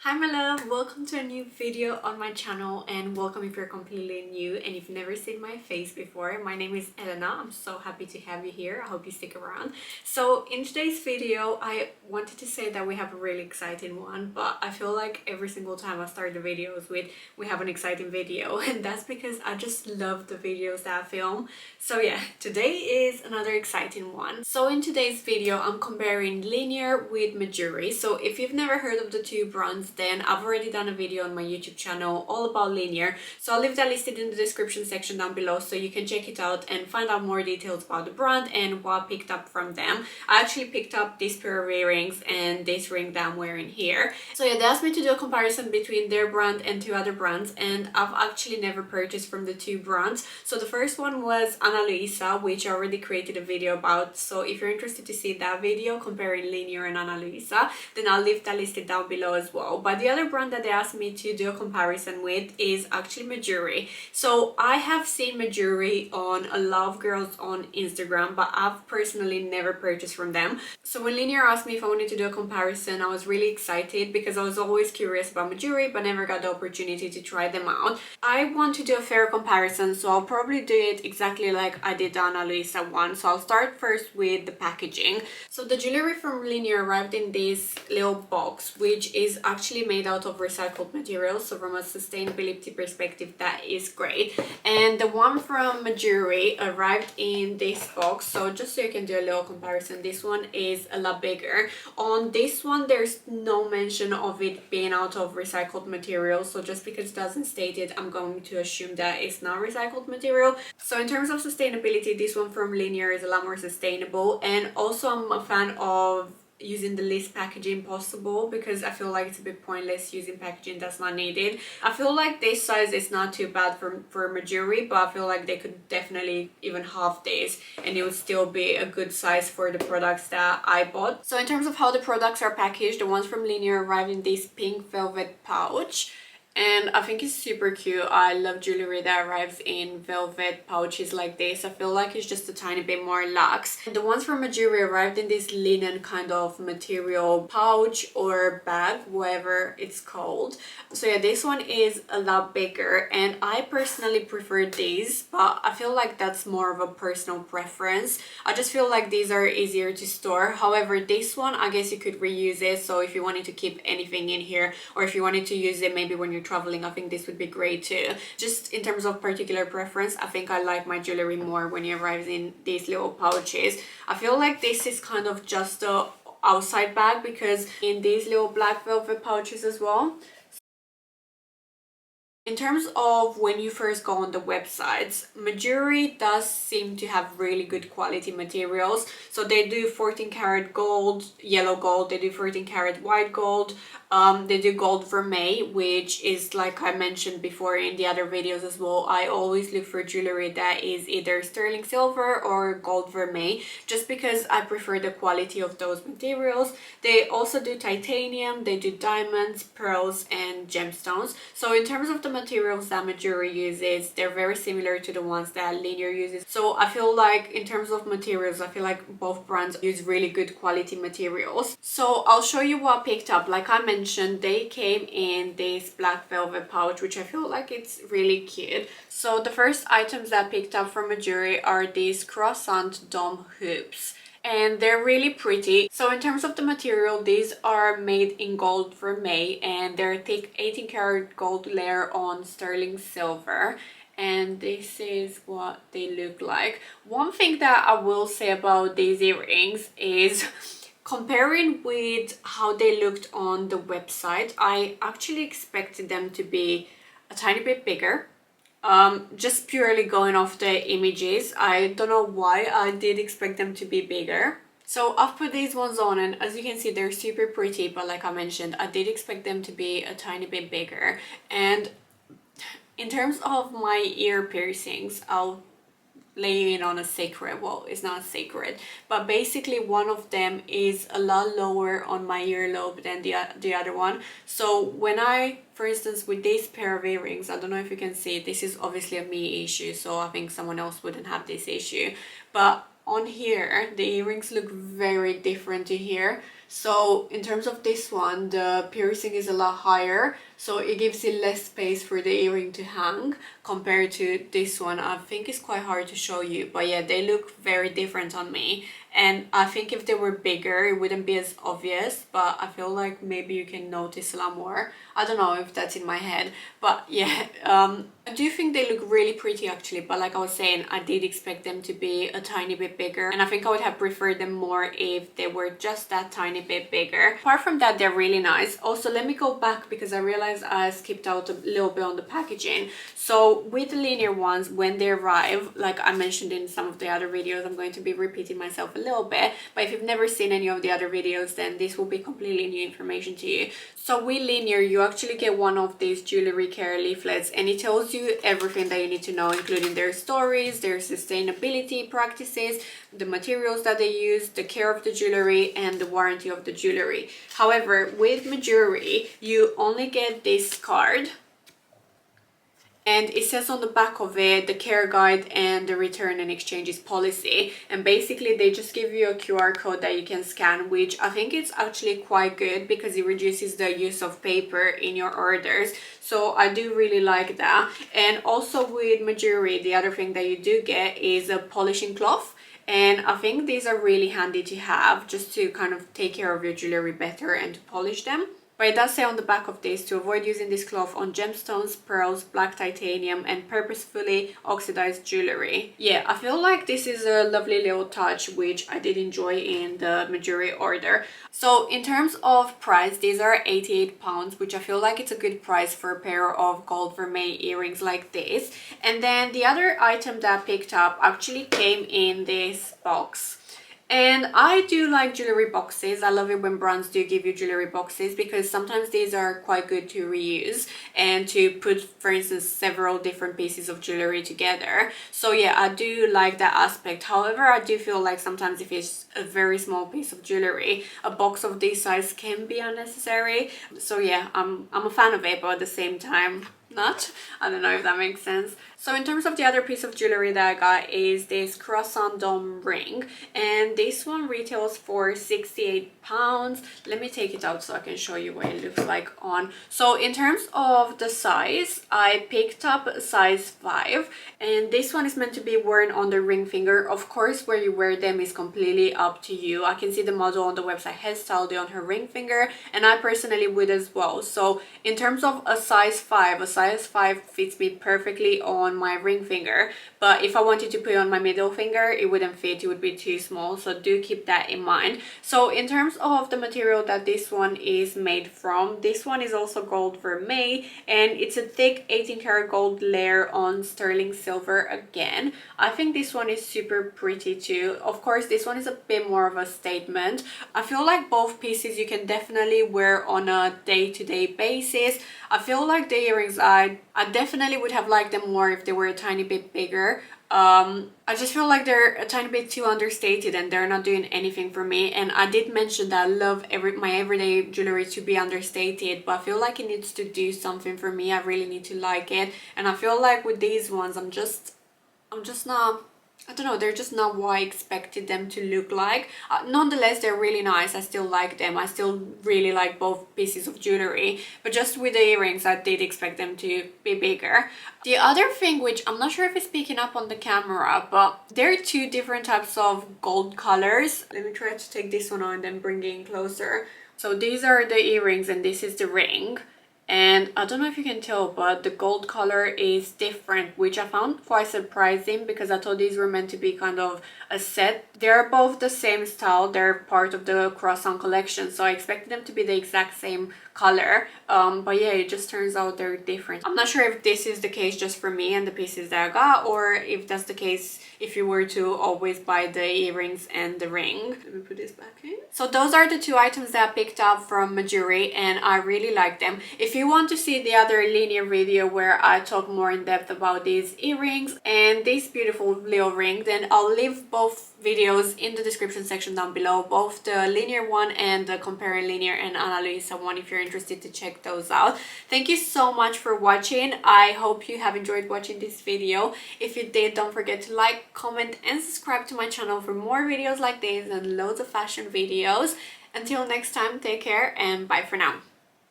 Hi my love, welcome to a new video on my channel and welcome if you're completely new and you've never seen my face before. My name is Elena. I'm so happy to have you here. I hope you stick around. So in today's video, I wanted to say that we have a really exciting one, but I feel like every single time I start the videos with we have an exciting video, and that's because I just love the videos that I film. So yeah, today is another exciting one. So in today's video, I'm comparing Linjer with Mejuri. So if you've never heard of the two brands, then I've already done a video on my YouTube channel all about Linjer, so I'll leave that listed in the description section down below so you can check it out and find out more details about the brand and what I picked up from them. I actually picked up this pair of earrings and this ring that I'm wearing here. So yeah, they asked me to do a comparison between their brand and two other brands, and I've actually never purchased from the two brands. So the first one was Ana Luisa, which I already created a video about, so if you're interested to see that video comparing Linjer and Ana Luisa, then I'll leave that listed down below as well. But the other brand that they asked me to do a comparison with is actually Mejuri. So I have seen Mejuri on a lot of girls on Instagram, but I've personally never purchased from them. So when Linjer asked me if I wanted to do a comparison, I was really excited because I was always curious about Mejuri but never got the opportunity to try them out. I want to do a fair comparison, so I'll probably do it exactly like I did the Ana Luisa one. So I'll start first with the packaging. So the jewelry from Linjer arrived in this little box, which is actually made out of recycled materials, so from a sustainability perspective that is great. And the one from Mejuri arrived in this box, so just so you can do a little comparison, this one is a lot bigger. On this one there's no mention of it being out of recycled materials, so just because it doesn't state it, I'm going to assume that it's not recycled material. So in terms of sustainability, this one from Linjer is a lot more sustainable, and also I'm a fan of using the least packaging possible because I feel like it's a bit pointless using packaging that's not needed. I feel like this size is not too bad for Mejuri, but I feel like they could definitely even half this and it would still be a good size for the products that I bought. So in terms of how the products are packaged, the ones from Linjer arrived in this pink velvet pouch, and I think it's super cute. I love jewelry that arrives in velvet pouches like this. I feel like it's just a tiny bit more luxe. And the ones from Mejuri arrived in this linen kind of material pouch or bag, whatever it's called. So yeah, this one is a lot bigger and I personally prefer these, but I feel like that's more of a personal preference. I just feel like these are easier to store. However, this one, I guess you could reuse it. So if you wanted to keep anything in here, or if you wanted to use it maybe when you're traveling, I think this would be great too. Just in terms of particular preference, I think I like my jewelry more when it arrives in these little pouches. I feel like this is kind of just a outside bag because in these little black velvet pouches as well. In terms of when you first go on the websites, Mejuri does seem to have really good quality materials. So they do 14 karat gold, yellow gold, they do 14 karat white gold, they do gold vermeil, which is, like I mentioned before in the other videos as well, I always look for jewelry that is either sterling silver or gold vermeil, just because I prefer the quality of those materials. They also do titanium, they do diamonds, pearls and gemstones. So in terms of the materials that Mejuri uses, they're very similar to the ones that Linjer uses. So I feel like in terms of materials, I feel like both brands use really good quality materials. So I'll show you what I picked up. Like I mentioned, they came in this black velvet pouch, which I feel like it's really cute. So the first items that I picked up from Mejuri are these croissant dome hoops, and they're really pretty. So in terms of the material, these are made in gold vermeil and they're thick 18 karat gold layer on sterling silver, and this is what they look like. One thing that I will say about these earrings is comparing with how they looked on the website, I actually expected them to be a tiny bit bigger. Just purely going off the images, I don't know why I did expect them to be bigger. So I've put these ones on and as you can see, they're super pretty, but like I mentioned, I did expect them to be a tiny bit bigger. And in terms of my ear piercings, I'll lay you in on a secret. Well, it's not a secret, but basically one of them is a lot lower on my earlobe than the other one. So when I, for instance, with this pair of earrings, I don't know if you can see, this is obviously a me issue, so I think someone else wouldn't have this issue, but on here the earrings look very different to here. So in terms of this one, the piercing is a lot higher, so it gives you less space for the earring to hang compared to this one. I think it's quite hard to show you, but yeah, they look very different on me. And I think if they were bigger, it wouldn't be as obvious, but I feel like maybe you can notice a lot more. I don't know if that's in my head, but yeah, I do think they look really pretty actually, but like I was saying, I did expect them to be a tiny bit bigger, and I think I would have preferred them more if they were just that tiny bit bigger. Apart from that, they're really nice. Also, let me go back because I realized I skipped out a little bit on the packaging. So with the Linjer ones, when they arrive, like I mentioned in some of the other videos, I'm going to be repeating myself a little bit, but if you've never seen any of the other videos, then this will be completely new information to you. So with Linjer, you actually get one of these jewelry care leaflets, and it tells you everything that you need to know, including their stories, their sustainability practices, the materials that they use, the care of the jewelry, and the warranty of the jewelry. However, with Mejuri, you only get this card, and it says on the back of it the care guide and the return and exchanges policy, and basically they just give you a QR code that you can scan, which I think it's actually quite good because it reduces the use of paper in your orders. So I do really like that. And also with Mejuri, the other thing that you do get is a polishing cloth, and I think these are really handy to have just to kind of take care of your jewelry better and to polish them. But it does say on the back of this to avoid using this cloth on gemstones, pearls, black titanium, and purposefully oxidized jewelry. Yeah, I feel like this is a lovely little touch, which I did enjoy in the Mejuri order. So in terms of price, these are £88, which I feel like it's a good price for a pair of gold vermeil earrings like this. And then the other item that I picked up actually came in this box. And I do like jewelry boxes. I love it when brands do give you jewelry boxes because sometimes these are quite good to reuse and to put, for instance, several different pieces of jewelry together. So yeah, I do like that aspect. However, I do feel like sometimes if it's a very small piece of jewelry, a box of this size can be unnecessary. So yeah, I'm a fan of it, but at the same time, not. I don't know if that makes sense. So in terms of the other piece of jewelry that I got is this croissant dome ring, and this one retails for £68. Let me take it out so I can show you what it looks like on. So in terms of the size, I picked up a size 5, and this one is meant to be worn on the ring finger. Of course, where you wear them is completely up to you. I can see the model on the website has styled it on her ring finger, and I personally would as well. So in terms of a size 5 fits me perfectly on my ring finger, but if I wanted to put it on my middle finger, it wouldn't fit, it would be too small, so do keep that in mind. So in terms of the material that this one is made from, this one is also gold vermeil, and it's a thick 18 karat gold layer on sterling silver again. I think this one is super pretty too. Of course, this one is a bit more of a statement. I feel like both pieces you can definitely wear on a day-to-day basis. I feel like the earrings, I definitely would have liked them more if they were a tiny bit bigger. I just feel like they're a tiny bit too understated and they're not doing anything for me. And I did mention that I love my everyday jewelry to be understated, but I feel like it needs to do something for me. I really need to like it, and I feel like with these ones I'm just not, I don't know, they're just not what I expected them to look like. Nonetheless, they're really nice. I still like them. I still really like both pieces of jewelry, but just with the earrings, I did expect them to be bigger. The other thing, which I'm not sure if it's picking up on the camera, but there are two different types of gold colors. Let me try to take this one on and then bring it in closer. So these are the earrings and this is the ring. And I don't know if you can tell, but the gold color is different, which I found quite surprising because I thought these were meant to be kind of a set. They're both the same style, they're part of the croissant collection, so I expected them to be the exact same color, but yeah, it just turns out they're different. I'm not sure if this is the case just for me and the pieces that I got, or if that's the case if you were to always buy the earrings and the ring. Let me put this back in. So those are the two items that I picked up from Mejuri, and I really like them. If you want to see the other Linjer video where I talk more in depth about these earrings and this beautiful little ring, then I'll leave both videos in the description section down below, both the Linjer one and the comparing Linjer and Ana Luisa one, if you're interested to check those out. Thank you so much for watching. I hope you have enjoyed watching this video. If you did, don't forget to like, comment and subscribe to my channel for more videos like this and loads of fashion videos. Until next time, take care and bye for now.